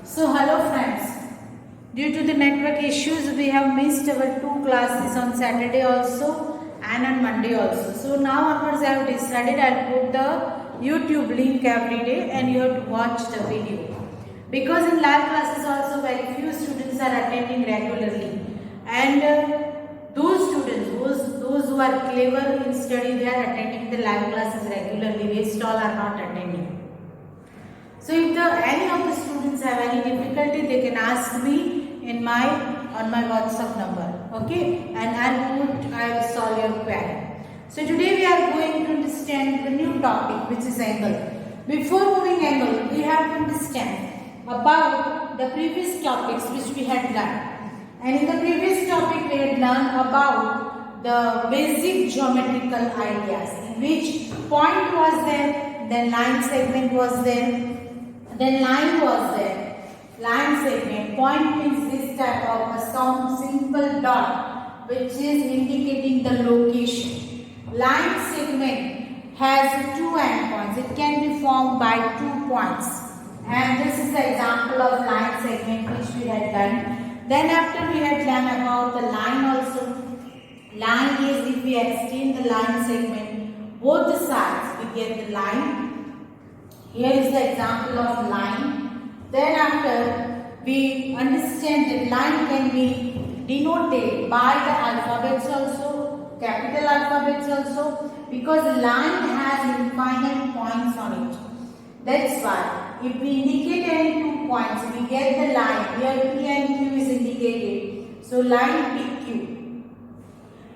So hello friends, due to the network issues we have missed our 2 classes on Saturday also and on Monday also. So now onwards I have decided I will put the YouTube link every day and you have to watch the video. Because in live classes also very few students are attending regularly, and those students, those who are clever in study, they are attending the live classes regularly, rest all are not attending. So if any of the students have any difficulty, they can ask me on my WhatsApp number, okay, and I will solve your query. So today we are going to understand the new topic, which is angle. Before moving angle, we have to understand about the previous topics which we had learned. And in the previous topic we had learned about the basic geometrical ideas, in which point was there, then line segment was there, then line was there, line segment. Point means this type of a simple dot which is indicating the location. Line segment has 2 endpoints. It can be formed by 2 points. And this is the example of line segment which we had done. Then after we had learned about the line also. Line is if we extend the line segment, both the sides we get the line. Here is the example of line. Then after we understand that line can be denoted by the alphabets also, capital alphabets also, because line has infinite points on it. That's why if we indicate any 2 points, we get the line. Here P and Q is indicated. So line PQ.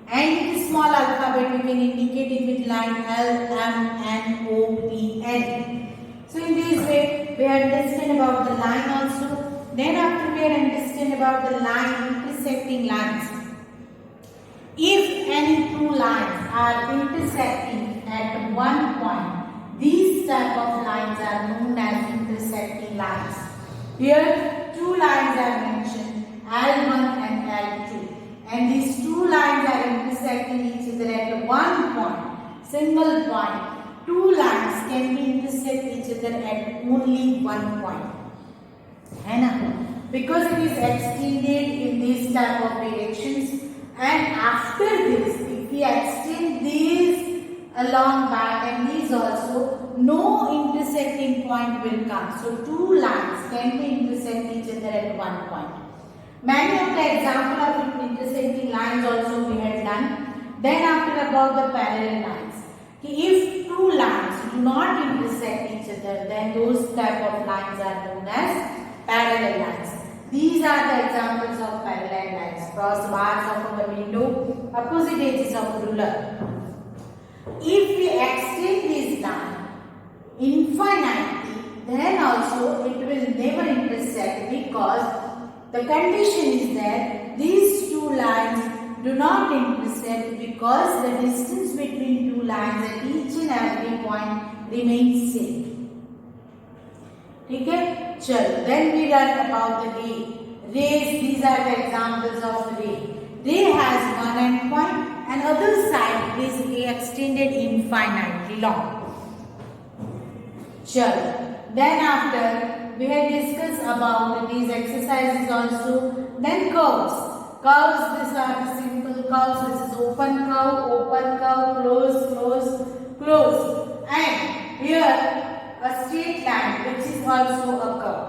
And in the small alphabet we can indicate it with line L, M, N, O, P, N. So in this way we understand about the line also. Then after we understand about the line intersecting lines. If any 2 lines are intersecting at one point, these type of lines are known as intersecting lines. Here 2 lines are mentioned, L1 and L2. And these 2 lines are intersecting each other at one point, single point. 2 lines can be intersect each other at only one point. Because it is extended in this type of directions, and after this, if we extend these along back and these also, no intersecting point will come. So 2 lines can be intersect each other at one point. Many of the example of intersecting lines also we had done. Then after about the parallel lines. If 2 lines do not intersect each other, then those type of lines are known as parallel lines. These are the examples of parallel lines. Cross bars of a window, opposite edges of ruler. If we extend this line infinitely, then also it will never intersect, because the condition is that these 2 lines do not intersect, because the distance between 2 lines at each and every point remains same. Okay? Chalo. Then we learn about the ray. Rays, these are the examples of ray. Ray has one endpoint and other side is extended infinitely long. Chalo. Then after we have discussed about these exercises also. Then curves. Curves, these are the simple curves. This is open curve, close, close, close. And here a straight line which is also a curve.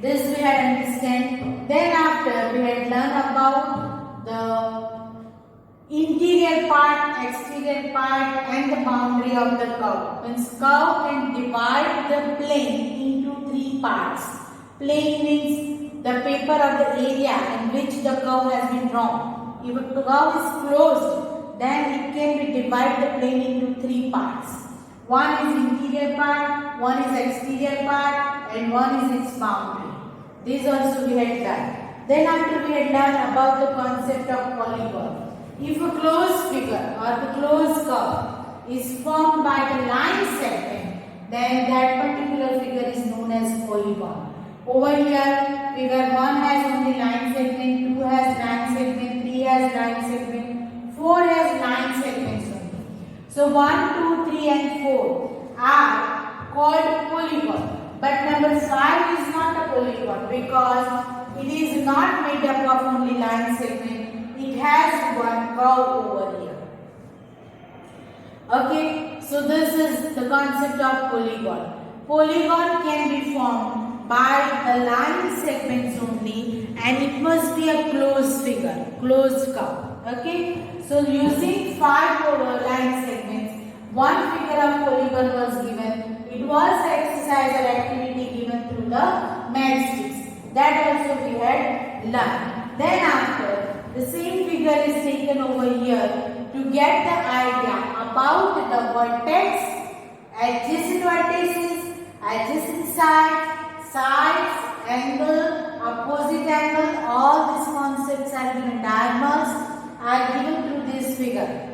This we had understand. Then after we had learned about the interior part, exterior part and the boundary of the curve. Means curve can divide the plane into 3 parts. Plane means the paper or the area in which the curve has been drawn. If the curve is closed, then it can be divided the plane into 3 parts. One is interior part, one is exterior part, and one is its boundary. These also we had done. Then after we had learned about the concept of polygon. If a closed figure or the closed curve is formed by the line segment, then that particular figure is known as polygon. Over here, figure 1 has only line segment, 2 has line segment, 3 has line segment, 4 has line segments only. So 1, 2, 3 and 4 are called polygon. But number 5 is not a polygon because it is not made up of only line segment. It has one curve over here. Okay, so this is the concept of polygon. Polygon can be formed by the line segments only, and it must be a closed figure, closed curve. Okay, so using 5 line segments, one figure of polygon was given. It was the exercise or activity given through the matchsticks. That also we had learned. Then after, the same figure is taken over here to get the idea about the vertex, adjacent vertices, adjacent sides, angle, opposite angle. All these concepts are given. Diagonals are given through this figure.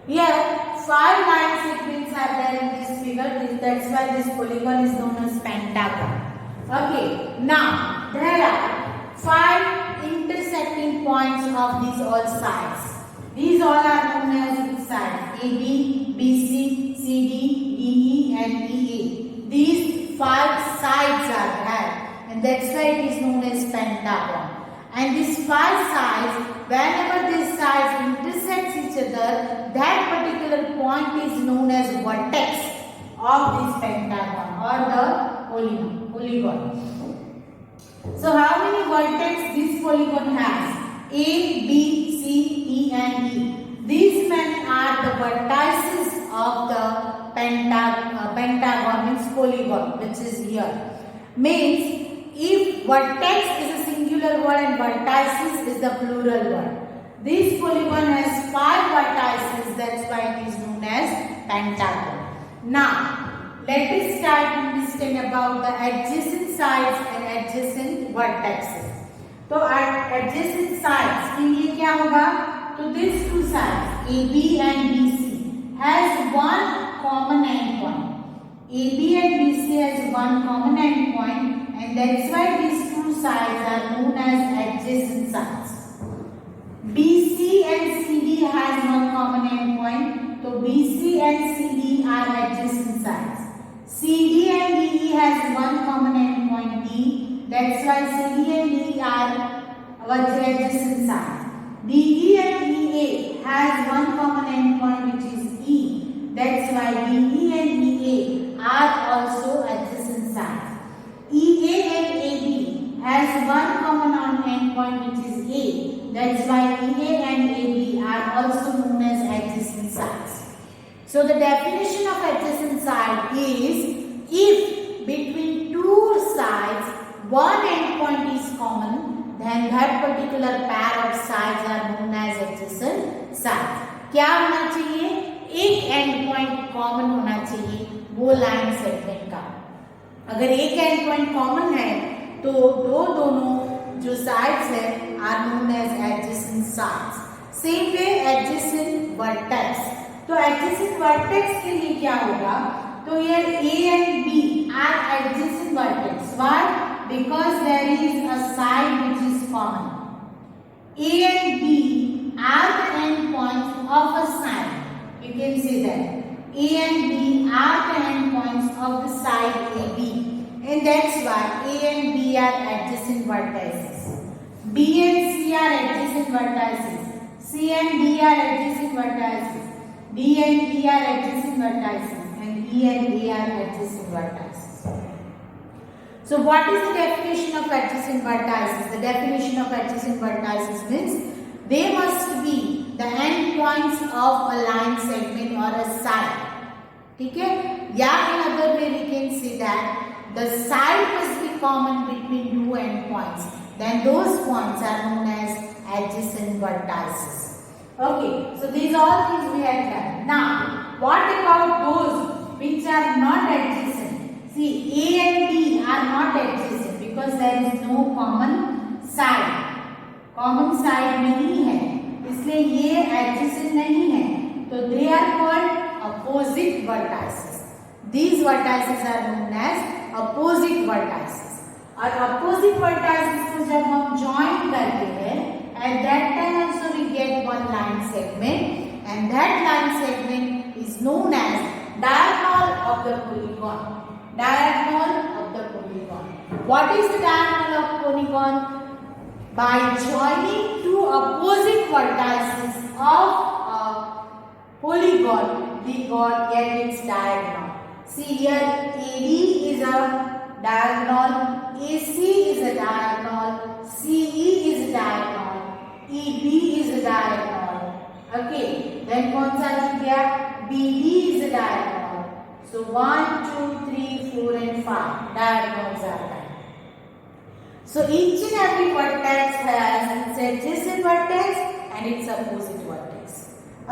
Here 5 line segments are there in this figure. That's why this polygon is known as pentagon. Okay, now there are 5 intersecting points of these all sides. These all are known as sides: AB, BC, CD, DE and EA. These 5 sides are there, and that's why it is known as pentagon. And these 5 sides, whenever these sides intersect each other, that particular point is known as vertex of this pentagon or the polygon. So how many vertex this polygon has? A, B, C, E and E. These many are the vertices of the pentagon, means polygon, which is here. Means if vertex is a singular word and vertices is the plural word. This polygon has 5 vertices, that's why it is known as pentagon. Now, let us start to understand about the adjacent sides and adjacent vertices. तो adjacent sides के लिए क्या होगा? तो these 2 sides AB and BC has one common endpoint. AB and BC has one common endpoint, and that's why these 2 sides are known as adjacent sides. BC and CD has one common endpoint, so BC and CD are adjacent sides. CD and DE has one common endpoint D, that's why CD and DE are adjacent sides. DE and EA has one common endpoint which is E, that's why DE and EA are also adjacent sides. EA and AB has one common endpoint which is A, that's why EA and AB are also known as adjacent sides. So the definition of adjacent side is if between 2 sides one endpoint is common, then that particular pair of sides are known as adjacent sides. क्या होना चाहिए? एक and point common होना चाहिए वो line segment का. अगर एक एंड पॉइंट कॉमन है तो दोनों जो साइड्स है are known as adjacent sides. Same way adjacent vertex. तो एडजेसेंट वर्टेक्स के लिए क्या होगा? तो ये A and B are adjacent vertex. Why? Because there is a side which is common. A and B are the end points of a side. You can see that A and B are the end points of the side AB, and that's why A and B are adjacent vertices. B and C are adjacent vertices. C and D are adjacent vertices. D and E are adjacent vertices. E and A are adjacent vertices. So what is the definition of adjacent vertices? The definition of adjacent vertices means they must be the end points of a line segment or a side. ठीक है? या in other way we can say that the side must be common between 2 end points. Then those points are known as adjacent vertices. Okay, so these all things we have done. Now, what about those which are not adjacent? See, A and B are not adjacent because there is no common side. Common side नहीं है, इसलिए ये adjacent नहीं है. तो they are called opposite vertices. These vertices are known as opposite vertices. और opposite vertices को जब हम join करते हैं, at that time also we get one line segment, and that line segment is known as diagonal of the polygon. Diagonal of the polygon. What is the diagonal of polygon? By joining two opposite vertices of a polygon, we get its diagonal. See here, AD is a diagonal, AC is a diagonal, CE is a diagonal, EB is a diagonal. Okay, then कौन सा जुड़ गया? BD is a diagonal. So 1, 2, 3, 4 and 5 diagonals are there. So each and every vertex has its adjacent vertex and its opposite vertex.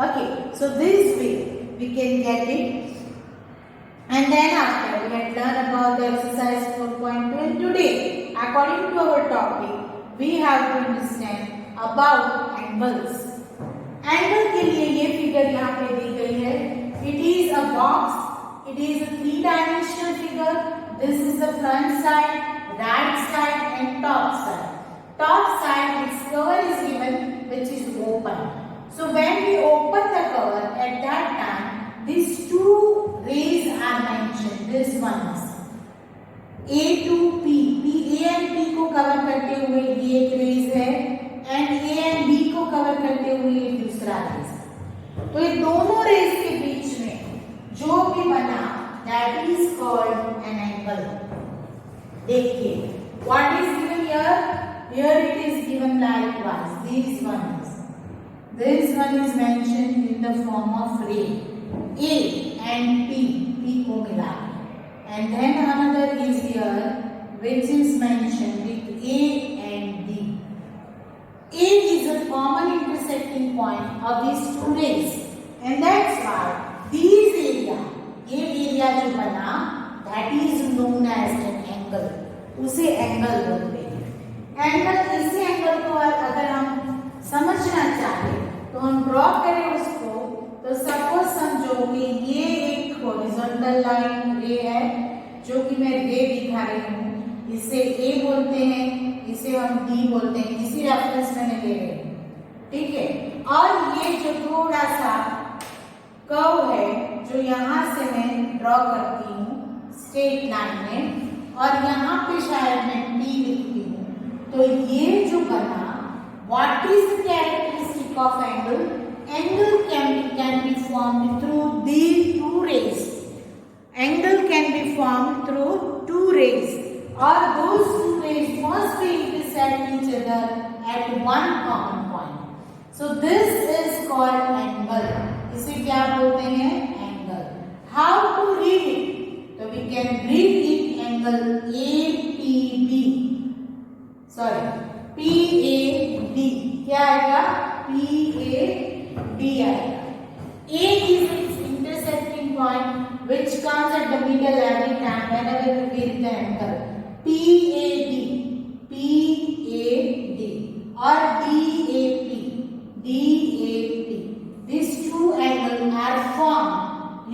Okay, so this way we can get it. And then after we had learned about the exercise 4.2, and today according to our topic we have to understand about angles. Angle के लिए ये figure यहाँ पे दी गई है. It is a box. It is a 3-dimensional figure. This is the front side, right side and top side. Top side, its cover is given which is open. So when we open the cover, at that time these two rays are mentioned. This one is A to P. A and P को cover करते हुए ये एक raise है and A and B को cover करते हुए ये दूसरा रेज है. तो ये दोनों रेज के बीच में जो भी बना that is called an angle. देखिए, what is given here? Here it is given likewise. This one is mentioned in the form of ray. A and P को मिला. And then another is here which is mentioned with A and D. A is a common intersecting point of these two rays. And that's why these area, ये area जो बना, that is known as an angle. उसे angle बोलते हैं. Angle, इसी angle को अगर हम समझना चाहें तो हम ड्रॉ करें उसको. तो सपोज समझो कि ये एक हॉरिजॉन्टल लाइन रे है जो कि मैं रे दिखा रही हूँ. इसे ए बोलते हैं, इसे हम डी बोलते हैं. इसी रेफरेंस मैंने ले रही हूँ. ठीक है. और ये जो थोड़ा सा कर्व है जो यहाँ से मैं ड्रॉ करती हूँ स्ट्रेट लाइन में, और यहाँ पे शायद मैं टी लिखती हूँ. तो ये जो बना, what is the characteristic of angle? Angle can be formed through these two rays. Angle can be formed through two rays, or those two rays must be intersect each other at one common point. So this is called angle. इसे क्या बोलते हैं? Angle. How to read it? So we can read it angle APB. Sorry, PAD. क्या आएगा? PAD आएगा. A is its intersecting point which comes at the middle every time whenever we read the angle. PAD or DAP. These two angles are formed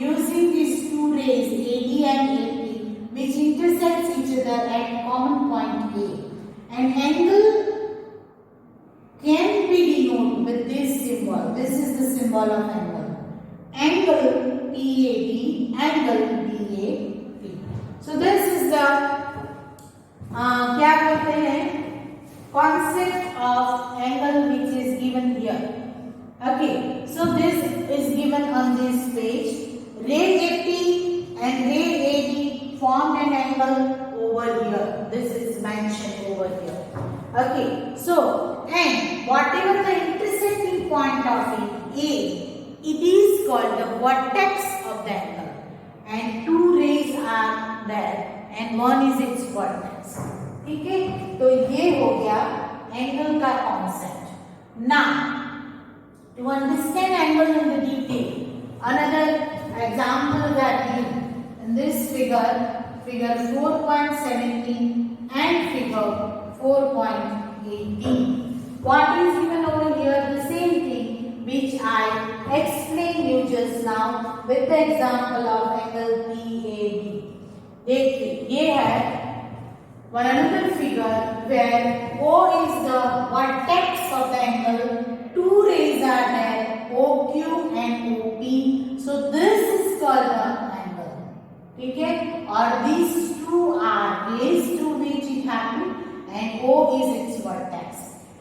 using these two rays AD and AP which intersects each other at common point A. An angle can be denoted with this symbol. This is the symbol of angle. Angle PAD, angle DAP. So this is the क्या बोलते हैं? Concept of angle which is given here. Okay, so this is given on this page. Ray AP and ray AD formed an angle over here. This is mentioned over here. Okay, so and whatever the intersecting point of it A, it is called the vertex of the angle. And two rays are there and one is its vertex. ठीक है, तो ये हो गया angle का concept. Now to understand angle in the detail, another example that in this figure 4.17 and figure 4.18. What is given over here? The same thing which I explained you just now with the example of angle PAD. देखिए, ये है one another figure where O is the vertex of the angle. Two rays are there, OQ and OP. So this is called the angle. ठीक है, और these two are raised to which it happened and O is its vertex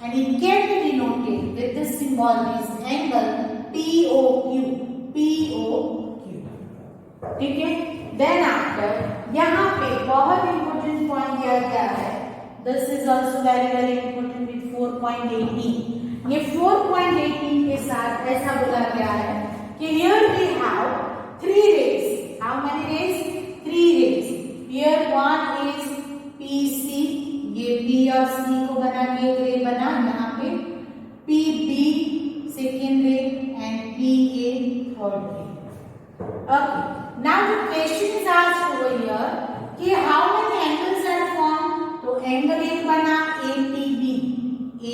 and it can be denoted with the symbol is angle POQ, POQ, ठीक है। Then after यहाँ पे बहुत important point दिया गया है, this is also very very important with 4.18। ये 4.18 के साथ ऐसा बोला गया है कि here we have 3 rays, how many rays? 3 rays, here one is PC, ये B और C को बना के एक रे बना, यहाँ पे PB second ray and PA third ray। Okay, now the question is asked over here कि how many angles are formed? तो एंगल एक बना APB,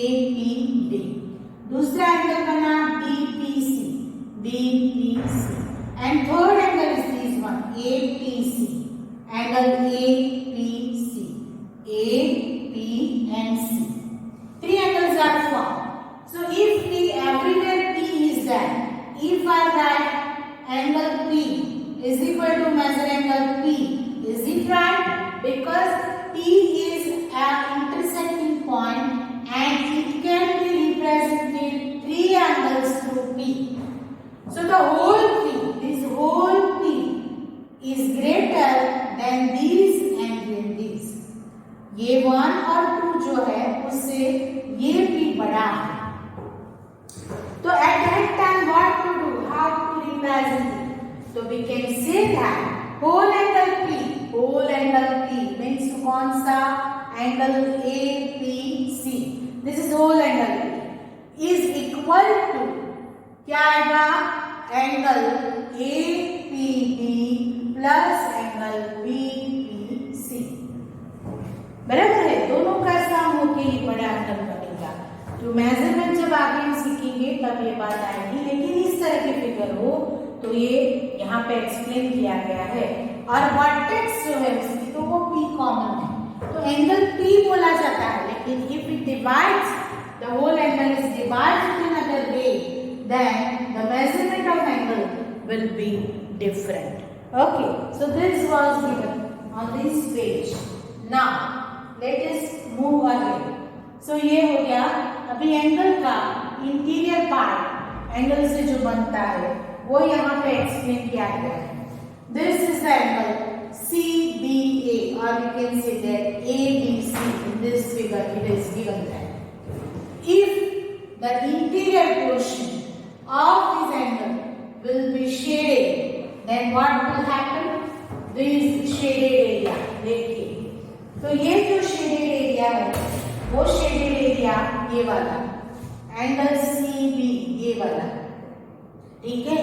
APB, दूसरा एंगल बना DPC, DPC, and third angle is this one APC, angle APC, AP and C. 3 angles are formed. So if we everywhere P is there, if I write angle P is equal to measure angle P, is it right? Because P is an intersecting point and it can be represented 3 angles through P. So the whole P, this whole P is greater than these and than these. ये 1 और 2 जो है उससे ये P बड़ा है। तो at that time what to do? How to represent it? So we can say that whole angle P means कौन सा? Angle APC, this is whole angle P is equal to क्या आएगा? Angle APB plus angle BPC, बराबर है, दोनों का सम होके ये बड़ा एंगल बनेगा। तो मेजरमेंट जब आगे हम सीखेंगे तब ये बात आएगी, लेकिन इस तरह की फिगर हो तो ये यहाँ पे एक्सप्लेन किया गया है। और वर्टेक्स जो है उसकी तो वो P कॉमन है, तो एंगल P बोला जाता है, लेकिन if it divides the whole angle is divided in other way then the measurement of angle will be different. Okay, so this was given on this page. Now let us move ahead. So ये हो गया, अभी angle का interior part angle से जो बनता है वो यहाँ पे एक्सप्लेन किया गया है। This is the angle CBA or you can say that ABC. In this figure it is given that if the interior portion of this angle will be shaded, then what will happen? This shaded area, देखिए, तो ये जो shaded area है वो shaded area ये वाला angle CB ये वाला, ठीक है।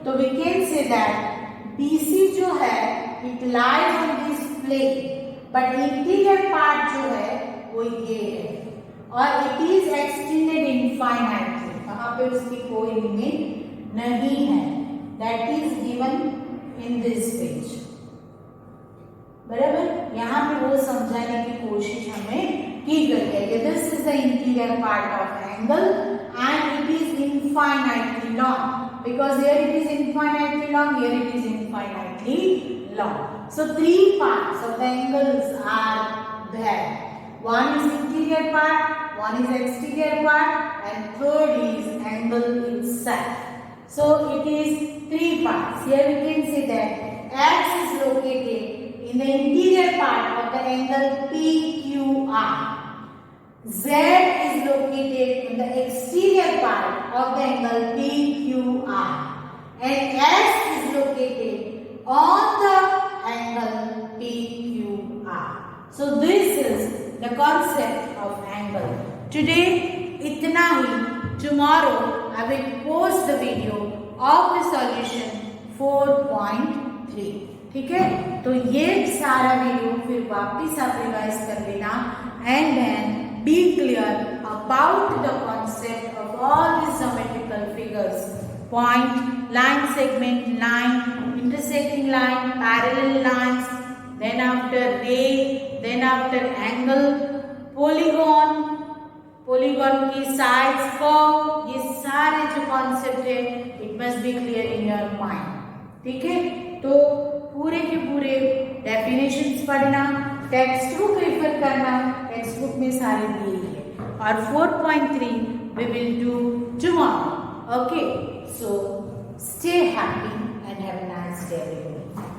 तो we can say that BC जो है it lies on this plane, but interior part जो है वो ये है और it is extended infinitely, वहाँ पे उसकी कोई लिमिट नहीं है। That is given in this page, बराबर। यहाँ पे वो समझाने की कोशिश हमें की गई है कि this is the interior part of angle and it is infinitely long, because here it is infinitely long, here it is infinitely long. So 3 parts of the angles are there. One is interior part, one is exterior part, and third is angle itself. So it is 3 parts. Here we can say that X is located in the interior part of the angle PQR. Z is located in the exterior part of the angle PQR. And S is located on the angle PQR. So this is the concept of angle. Today itna hi. Tomorrow I will post the video of the solution 4.3. ठीक है, तो ये सारा video फिर वापस आप revise कर लेना and then be clear about the concept of all these geometrical figures: point, line segment, line, intersecting line, parallel lines, then after ray, then after angle, polygon, polygon की sides, curve, ये सारे जो concept है it must be clear in your mind. ठीक है, तो पूरे के पूरे डेफिनेशंस पढ़ना, टेक्स्ट बुक रेफर करना, टेक्स्ट बुक में सारे दिए हैं। और 4.3 we will do tomorrow. Okay, so stay happy and have a nice day everyone.